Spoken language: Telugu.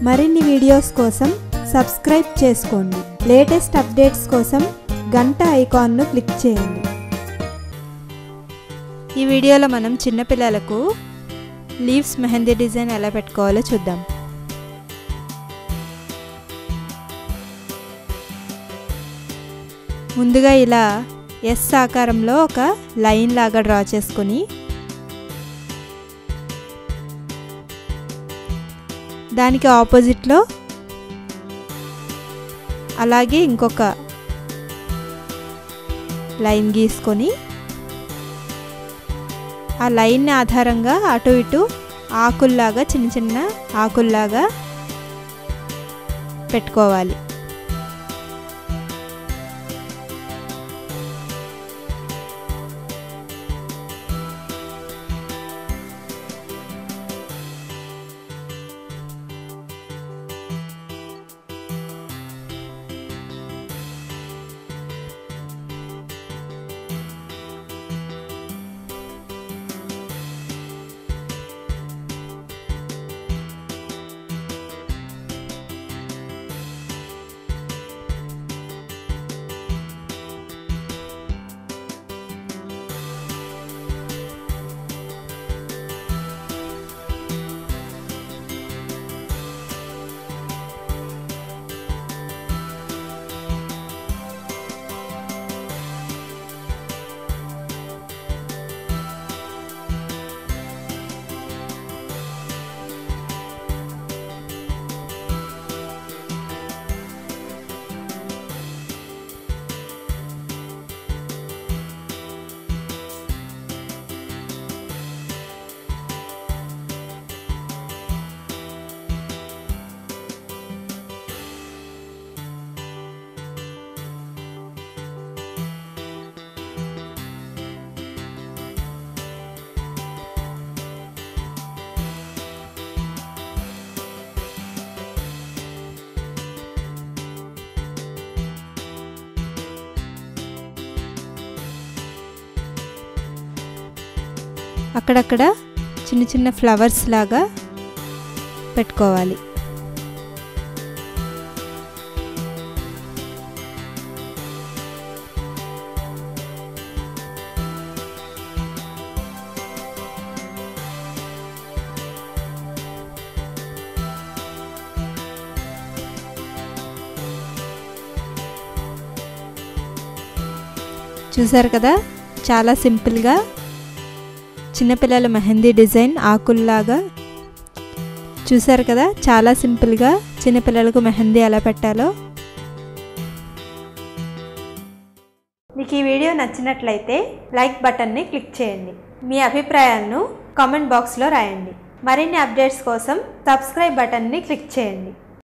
మరిన్ని వీడియోస్ కోసం సబ్స్క్రైబ్ చేసుకోండి. లేటెస్ట్ అప్డేట్స్ కోసం గంట ఐకాన్ను క్లిక్ చేయండి. ఈ వీడియోలో మనం చిన్నపిల్లలకు లీవ్స్ మెహందీ డిజైన్ ఎలా పెట్టుకోవాలో చూద్దాం. ముందుగా ఇలా ఎస్ ఆకారంలో ఒక లైన్ లాగా డ్రా చేసుకొని దానికి ఆపోజిట్లో అలాగే ఇంకొక లైన్ గీసుకొని ఆ లైన్ ఆధారంగా అటు ఇటు ఆకుల్లాగా చిన్న చిన్న ఆకుల్లాగా పెట్టుకోవాలి. అక్కడక్కడ చిన్న చిన్న ఫ్లవర్స్ లాగా పెట్టుకోవాలి. చూసారు కదా, చాలా సింపుల్గా చిన్నపిల్లల మెహందీ డిజైన్ ఆకుల్లాగా. చూసారు కదా, చాలా సింపుల్గా చిన్నపిల్లలకు మెహందీ ఎలా పెట్టాలో. మీకు ఈ వీడియో నచ్చినట్లయితే లైక్ బటన్ని క్లిక్ చేయండి. మీ అభిప్రాయాలను కామెంట్ బాక్స్లో రాయండి. మరిన్ని అప్డేట్స్ కోసం సబ్స్క్రైబ్ బటన్ని క్లిక్ చేయండి.